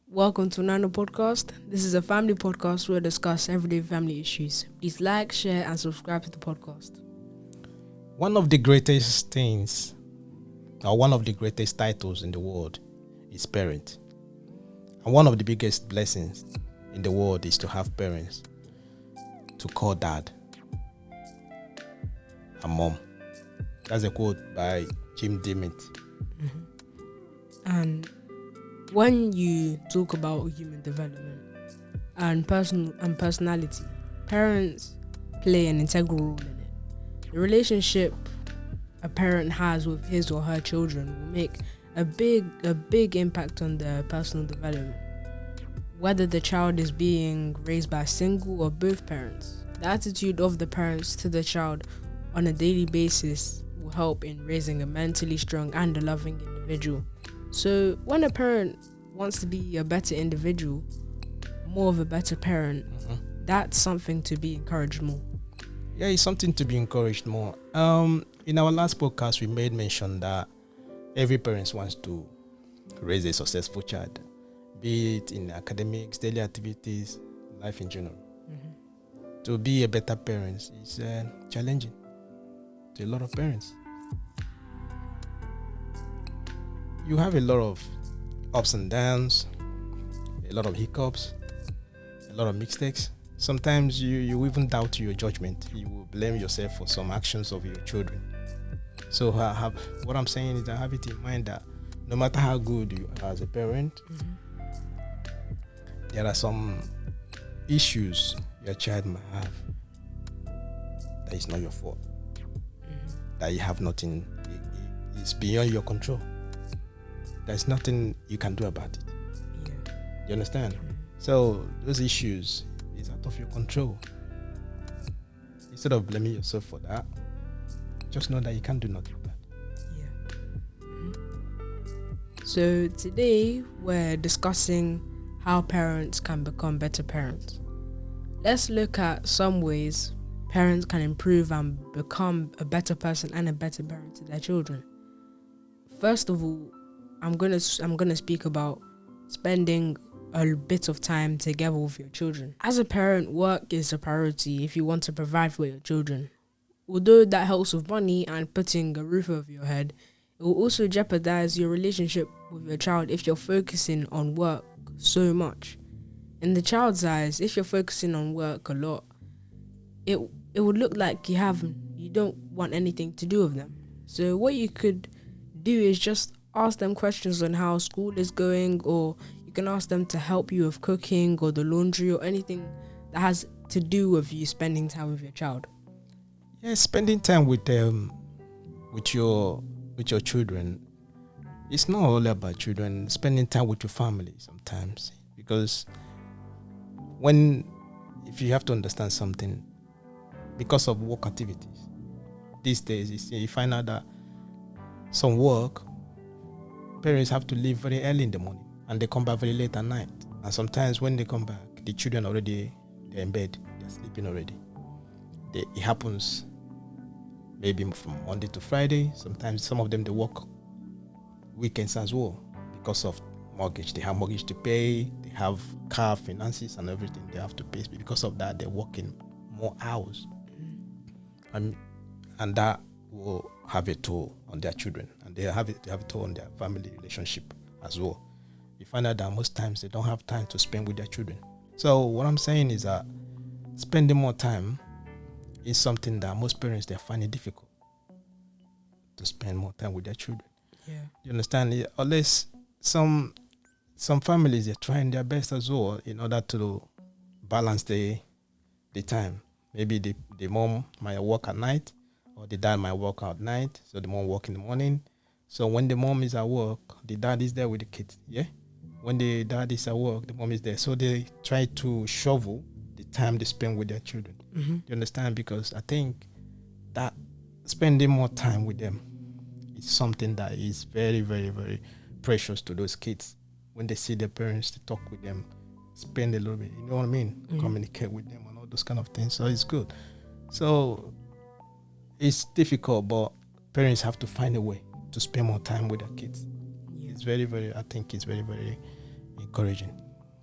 Welcome to Nano Podcast. This is a family podcast where we discuss everyday family issues. Please like, share, and subscribe to the podcast. One of the greatest things, or one of the greatest titles in the world, is parent. And one of the biggest blessings in the world is to have parents to call dad and mom. That's a quote by Jim Dimmitt. And when you talk about human development and personality, parents play an integral role in it. The relationship a parent has with his or her children will make a big impact on their personal development. Whether the child is being raised by single or both parents, the attitude of the parents to the child on a daily basis will help in raising a mentally strong and a loving individual. So when a parent wants to be a better individual, more of a better parent, that's something to be encouraged more. Yeah, it's something to be encouraged more. In our last podcast, we made mention that every parent wants to raise a successful child, be it in academics, daily activities, life in general. To be a better parent is challenging to a lot of parents. You have a lot of ups and downs, a lot of hiccups, a lot of mistakes. Sometimes you even doubt your judgment. You will blame yourself for some actions of your children. So what I'm saying is, I have it in mind that no matter how good you are as a parent, there are some issues your child might have that is not your fault. That you have nothing, it's beyond your control. There's nothing you can do about it. Yeah. You understand? So those issues is out of your control. Instead of blaming yourself for that, just know that you can't do nothing about it. Yeah. So today we're discussing how parents can become better parents. Let's look at some ways parents can improve and become a better person and a better parent to their children. First of all, I'm gonna speak about spending a bit of time together with your children. As a parent, work is a priority if you want to provide for your children. Although that helps with money and putting a roof over your head, it will also jeopardize your relationship with your child if you're focusing on work so much. In the child's eyes, if you're focusing on work a lot, it would look like you don't want anything to do with them. So what you could do is just ask them questions on how school is going, or you can ask them to help you with cooking or the laundry or anything that has to do with you spending time with your child. Yeah, spending time with them, with your children, it's not all about children. Spending time with your family sometimes, because if you have to understand something, because of work activities these days, you find out that some work parents have to leave very early in the morning and they come back very late at night. And sometimes when they come back, the children they're in bed, they're sleeping already. It happens maybe from Monday to Friday. Sometimes some of them, they work weekends as well because of mortgage. They have mortgage to pay, they have car finances and everything they have to pay. Because of that, they're working more hours. And that will have a toll on their children, and they have a toll on their family relationship as well. You find out that most times they don't have time to spend with their children. So what I'm saying is that spending more time is something that most parents, they find it difficult to spend more time with their children. Yeah. You understand? Unless some families, they're trying their best as well in order to balance the time. Maybe the mom might work at night, or the dad might work at night, so the mom work in the morning. So when the mom is at work, the dad is there with the kids. Yeah. When the dad is at work, the mom is there. So they try to shovel the time they spend with their children. You understand? Because I think that spending more time with them is something that is very, very, very precious to those kids. When they see their parents, they talk with them, spend a little bit, you know what I mean? Communicate with them and all those kind of things. So it's good. So it's difficult, but parents have to find a way to spend more time with their kids. Yeah. it's very, very. I think it's very, very encouraging.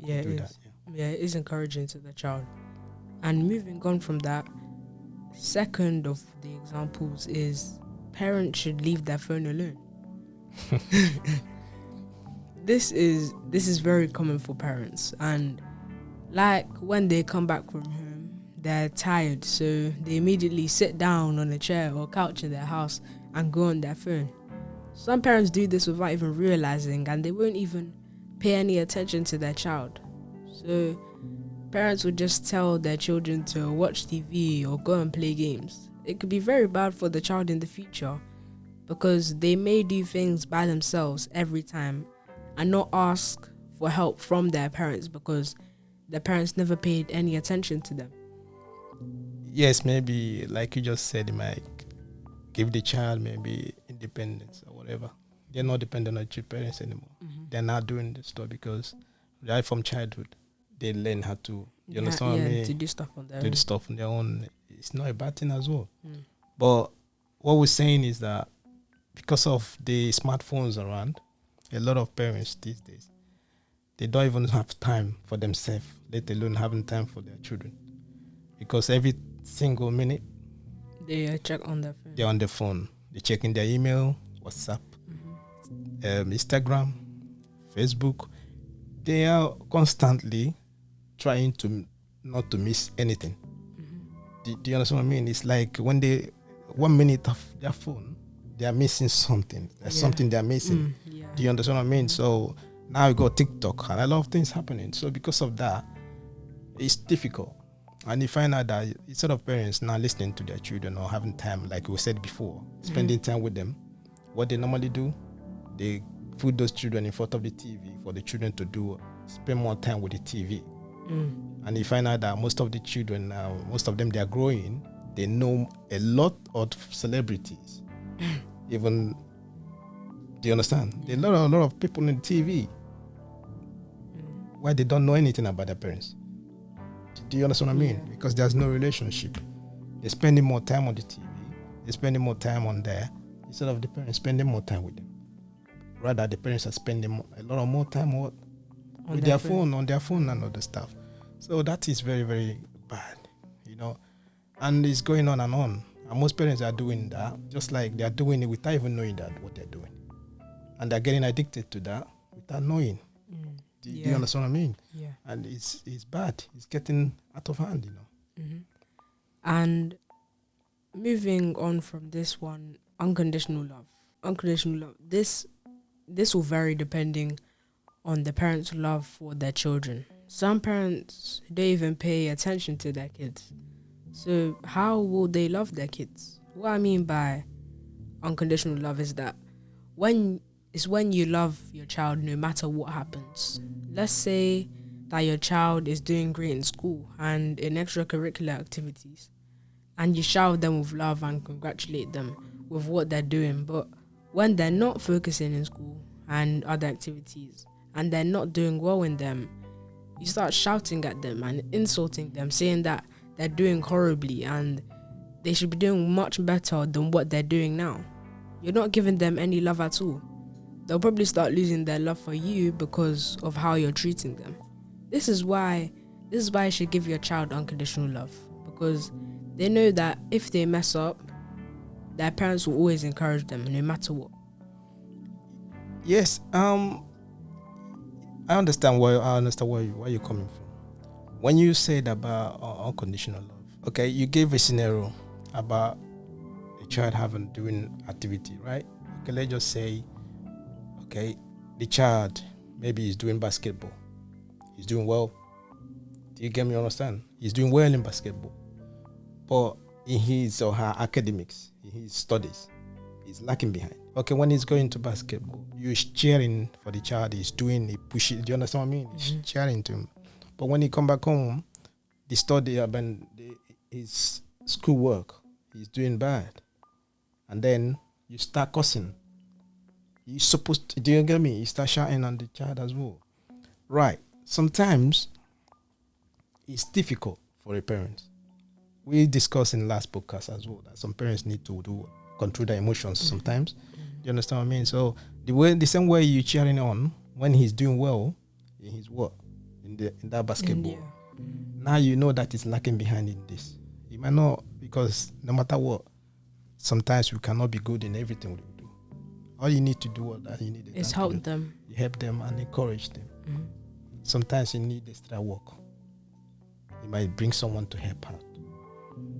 Yeah, To it do that. is. Yeah, it is encouraging to the child. And moving on from that, second of the examples is parents should leave their phone alone. This is very common for parents, and like when they come back from home, they're tired, so they immediately sit down on a chair or couch in their house and go on their phone. Some parents do this without even realizing, and they won't even pay any attention to their child. So parents would just tell their children to watch TV or go and play games. It could be very bad for the child in the future, because they may do things by themselves every time and not ask for help from their parents because their parents never paid any attention to them. Yes, maybe like you just said, it might give the child maybe independence or whatever. They're not dependent on their parents anymore. They're not doing this stuff because right from childhood they learn how to. You understand what I mean? To do stuff on their Do own. the stuff on their own. It's not a bad thing as well. Mm. But what we're saying is that because of the smartphones around, a lot of parents these days, they don't even have time for themselves, let alone having time for their children. Because every single minute They check on their phone. they're on the phone. They're checking their email, WhatsApp, Instagram, Facebook. They are constantly trying to not to miss anything. Do you understand what I mean? It's like when they 1 minute of their phone, they are missing something. There's something they're missing. Yeah. Do you understand what I mean? So now you got TikTok and a lot of things happening. So because of that, it's difficult. And you find out that instead of parents now listening to their children or having time, like we said before, spending time with them, what they normally do, they put those children in front of the TV for the children to spend more time with the TV. And you find out that most of the children now, most of them, they are growing, they know a lot of celebrities. Even, do you understand? There are a lot of people on TV. Why they don't know anything about their parents? Do you understand what I mean? Yeah. Because there's no relationship. They're spending more time on the TV. They're spending more time on there instead of the parents spending more time with them. Rather, the parents are spending a lot of more time with their phone, on their phone and other stuff. So that is very, very bad, And it's going on and on. And most parents are doing that, just like they are doing it without even knowing that what they're doing. And they're getting addicted to that without knowing. Do you understand what I mean? Yeah. And it's bad. It's getting out of hand, And moving on from this one, unconditional love. Unconditional love. This will vary depending on the parents' love for their children. Some parents don't even pay attention to their kids. So how will they love their kids? What I mean by unconditional love is that when you love your child no matter what happens. Let's say that your child is doing great in school and in extracurricular activities, and you shower them with love and congratulate them with what they're doing. But when they're not focusing in school and other activities, and they're not doing well in them, you start shouting at them and insulting them, saying that they're doing horribly and they should be doing much better than what they're doing now. You're not giving them any love at all. They'll probably start losing their love for you because of how you're treating them. This is why you should give your child unconditional love, because they know that if they mess up, their parents will always encourage them no matter what. Yes, I understand where you're coming from. When you said about unconditional love, okay, you gave a scenario about a child doing activity, right? Okay, let's just say, okay, the child maybe is doing basketball. He's doing well. Do you get me? Understand? He's doing well in basketball, but in his or her academics, in his studies, he's lacking behind. Okay, when he's going to basketball, you're cheering for the child. He's doing, he pushes. Do you understand what I mean? He's cheering to him. But when he come back home, the study, his schoolwork, he's doing bad, and then you start cussing. You're supposed to, do you get me? You start shouting on the child as well. Right. Sometimes it's difficult for a parent. We discussed in last podcast as well that some parents need to control their emotions sometimes. Do you understand what I mean? So The same way you cheering on when he's doing well in his work, in that basketball. Yeah. Now you know that it's lacking behind in this. You might not, because no matter what, sometimes we cannot be good in everything we do. All you need to do, what that you need Is help them. You help them and encourage them. Sometimes you need extra work. You might bring someone to help out.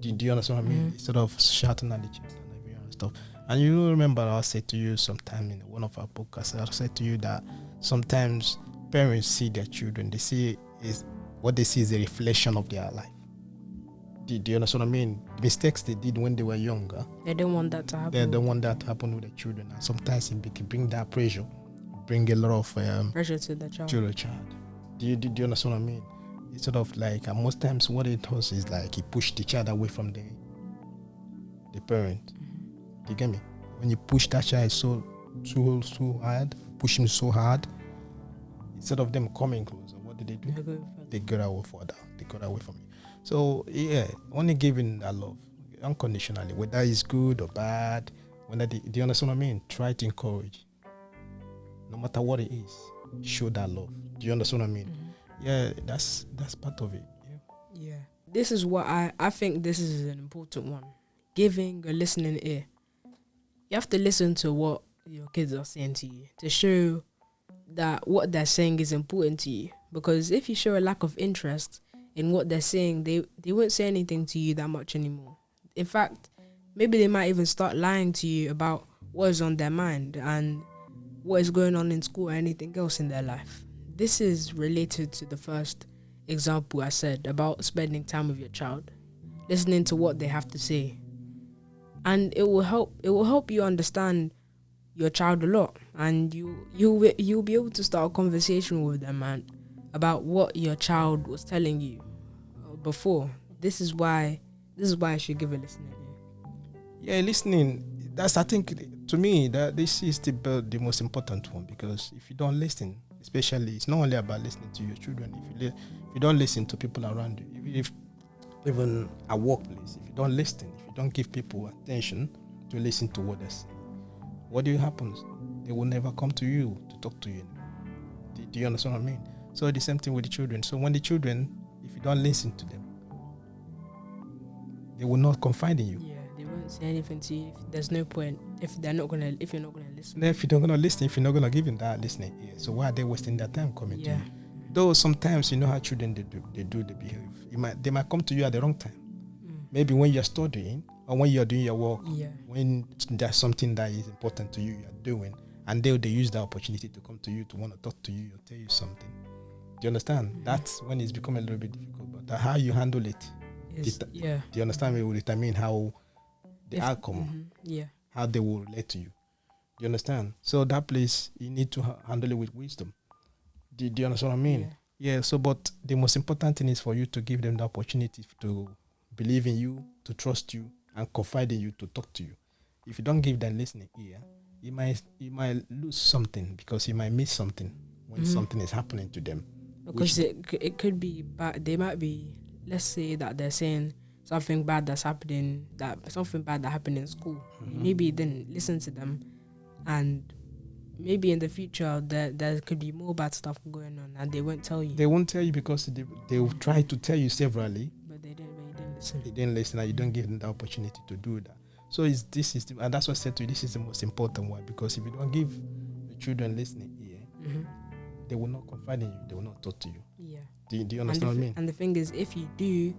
Do you understand what I mean? Instead of shouting at each other and every other stuff. And you remember I said to you sometime in one of our podcasts, I said to you that sometimes parents see their children, they see is what they see is a reflection of their life. Do you understand what I mean? Mistakes they did when they were younger. They don't want that to happen. They don't want that to happen with their children. And sometimes it can bring that pressure, bring a lot of pressure to the child. Do you understand what I mean? It's sort of like, most times what it does is like it pushed the child away from the parent. Do you get me? When you push that child so hard, push him so hard, instead of them coming closer, what do? They get away further. They got away from you. So yeah, only giving that love unconditionally, whether it's good or bad, do you understand what I mean? Try to encourage. No matter what it is, show that love. Do you understand what I mean? Yeah, that's part of it. Yeah. This is what I think this is an important one. Giving a listening ear. You have to listen to what your kids are saying to you to show that what they're saying is important to you. Because if you show a lack of interest in what they're saying, they won't say anything to you that much anymore. In fact, maybe they might even start lying to you about what is on their mind and what is going on in school or anything else in their life. This is related to the first example I said about spending time with your child, listening to what they have to say. And it will help you understand your child a lot, and you'll be able to start a conversation with them, man, about what your child was telling you before. This is why I should give a listening ear. Yeah, listening. That's, I think, to me, that this is the most important one, because if you don't listen, especially, it's not only about listening to your children. If you don't listen to people around you, even at workplace, if you don't listen, if you don't give people attention to listen to what they say, what will happen? They will never come to you to talk to you anymore. Do you understand what I mean? So the same thing with the children. So when the children, if you don't listen to them, they will not confide in you. Yeah, they won't say anything to you. There's no point if you're not gonna listen. If you're not gonna listen, if you're not gonna give them that listening ear, so why are they wasting their time coming to you? Though sometimes you know how children they behave. They might come to you at the wrong time. Maybe when you're studying or when you're doing your work. Yeah. When there's something that is important to you, you're doing, and they use the opportunity to come to you to want to talk to you or tell you something. Do you understand? That's when it's become a little bit difficult. But how you handle it, do you understand? It will determine how the outcome, how they will relate to you. Do you understand? So that place, you need to handle it with wisdom. Do you understand what I mean? Yeah. So, but the most important thing is for you to give them the opportunity to believe in you, to trust you, and confide in you, to talk to you. If you don't give them listening ear, you might lose something, because you might miss something when something is happening to them. Because it could be bad. They might be, let's say that they're saying something bad that's happening, something bad that happened in school. Maybe you didn't listen to them, and maybe in the future there could be more bad stuff going on, and they won't tell you. They won't tell you because they will try to tell you severally, but you didn't listen. They didn't listen, and you don't give them the opportunity to do that. So and that's what I said to you. This is the most important one, because if you don't give the children listening ear, they will not confide in you. They will not talk to you. Yeah. Do you understand what I mean? And the thing is, if you do,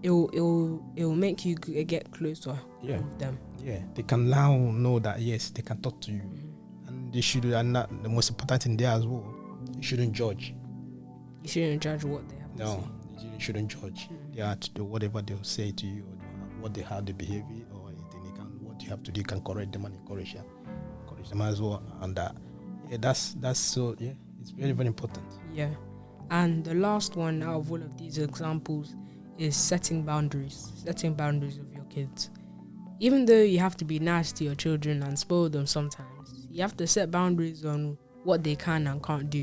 it'll make you get closer with them. Yeah, they can now know that yes, they can talk to you, and they should. And not the most important thing there as well. You shouldn't judge. You shouldn't judge what they have to say. No, you shouldn't judge. They have to do whatever they'll say to you, or how they behave, or anything. What you have to do, you can correct them and encourage them as well. And that's so. Yeah, it's very, very important. Yeah. And the last one out of all of these examples is setting boundaries with your kids. Even though you have to be nice to your children and spoil them sometimes, you have to set boundaries on what they can and can't do.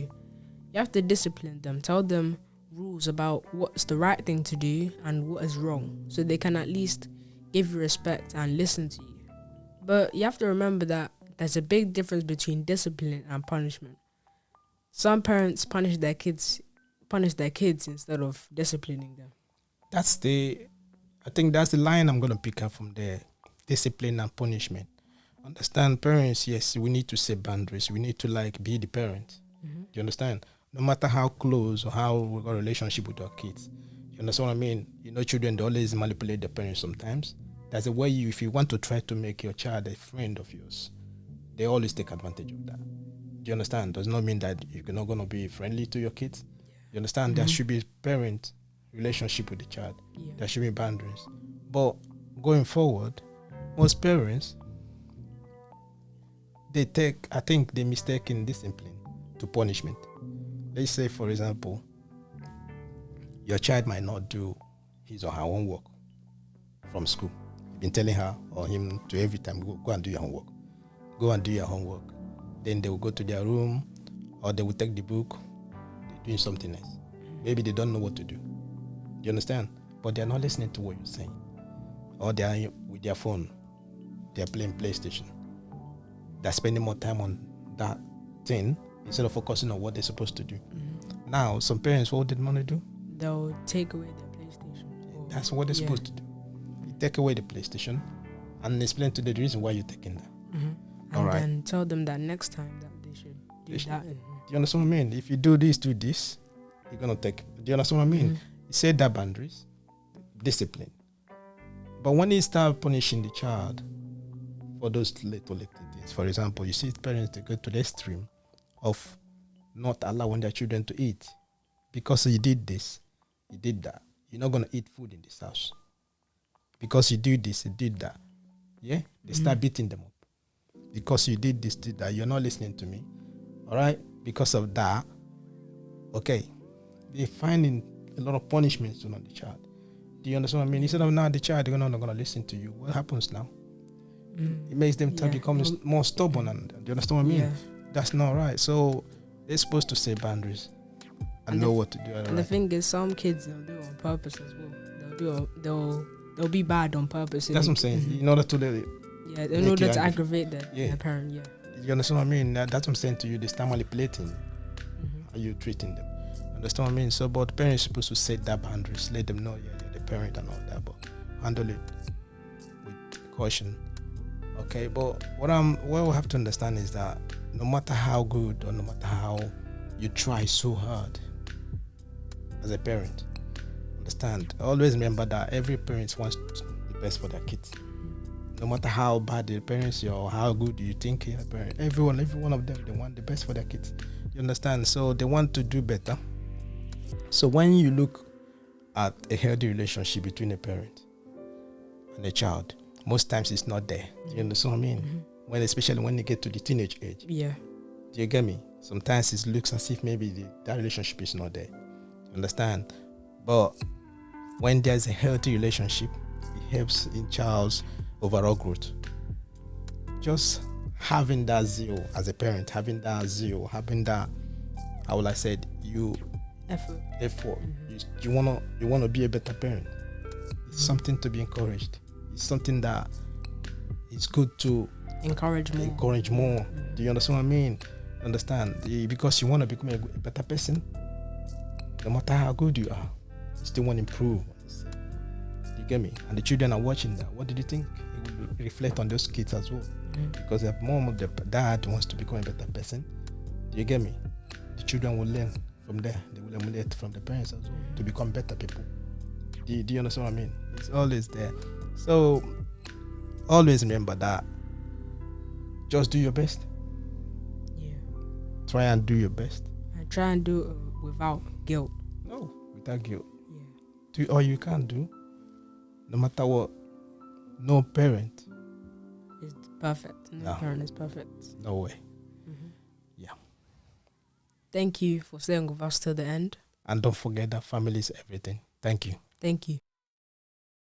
You have to discipline them, tell them rules about what's the right thing to do and what is wrong, so they can at least give you respect and listen to you. But you have to remember that there's a big difference between discipline and punishment. Some parents punish their kids instead of disciplining them. I think that's the line I'm gonna pick up from there. Discipline and punishment. Understand, parents, yes, we need to set boundaries. We need to be the parent. Mm-hmm. Do you understand? No matter how close or how we got a relationship with our kids. You understand what I mean? Children, they always manipulate their parents sometimes. That's a way if you want to try to make your child a friend of yours, they always take advantage of that. Do you understand? Does not mean that you're not going to be friendly to your kids. You understand? Mm-hmm. There should be parent relationship with the child. Yeah. There should be boundaries. But going forward, most parents, I think they mistake in discipline to punishment. Let's say, for example, your child might not do his or her homework from school. You've been telling her or him to every time, go and do your homework. Go and do your homework. Then they will go to their room or they will take the book. They're doing something else. Maybe they don't know what to do. Do you understand? But they're not listening to what you're saying. Or they are with their phone. They're playing PlayStation. They're spending more time on that thing instead of focusing on what they're supposed to do. Mm-hmm. Now, some parents, what did want to do? They'll take away their PlayStation. That's what they're supposed to do. You take away the PlayStation and explain to them the reason why you're taking that. Mm-hmm. All and right. then tell them that next time that they should do that. Do you understand what I mean? If you do this, you're going to take. Do you understand what I mean? Mm-hmm. You set that boundaries, discipline. But when you start punishing the child for those little things, for example, you see parents, they go to the extreme of not allowing their children to eat because you did this, you did that. You're not going to eat food in this house because you do this, you did that. Yeah, they start beating them up because you did this, did that. You're not listening to me. All right, because of that. Okay, they're finding a lot of punishments on the child. Do you understand what I mean? Instead of now the child, they're not going to listen to you. What happens now? It makes them become more stubborn. And do you understand what I mean? Yeah. That's not right. So they're supposed to set boundaries and know what to do. And the thing is, some kids, they'll do it on purpose as well. They'll be bad on purpose. That's what I'm saying. Mm-hmm. In order to in order to aggravate their parent. Yeah. You understand what I mean? That's what I'm saying to you. They start manipulating how you treating them. Understand what I mean? So, but parents are supposed to set that boundaries. Let them know you're the parent and all that, but handle it with caution. Okay, but what we have to understand is that no matter how good or no matter how you try so hard as a parent, understand, always remember that every parent wants the best for their kids. No matter how bad the parents are or how good you think you're a parent, every one of them, they want the best for their kids. You understand? So they want to do better. So when you look at a healthy relationship between a parent and a child, most times it's not there. Do you understand what I mean? Especially when they get to the teenage age. Yeah. Do you get me? Sometimes it looks as if maybe that relationship is not there. You understand? But when there's a healthy relationship, it helps in child's overall growth. Just having that zeal as a parent, having that, how will I say it, effort. You wanna be a better parent. It's something to be encouraged. It's something that is good to encourage more. Do you understand what I mean? Understand? Because you want to become a better person. No matter how good you are, you still want to improve. You get me? And the children are watching that. What did you think? It will reflect on those kids as well. Because the mom or the dad wants to become a better person. Do you get me? The children will learn from there. They will emulate from the parents as well to become better people. Do you understand what I mean? It's always there. So always remember that. Just do your best. Yeah. Try and do your best. And try and do it without guilt. No, without guilt. Yeah. Do all you can do. No matter what. No parent is perfect. No parent is perfect. No way. Yeah. Thank you for staying with us till the end. And don't forget that family is everything. Thank you. Thank you.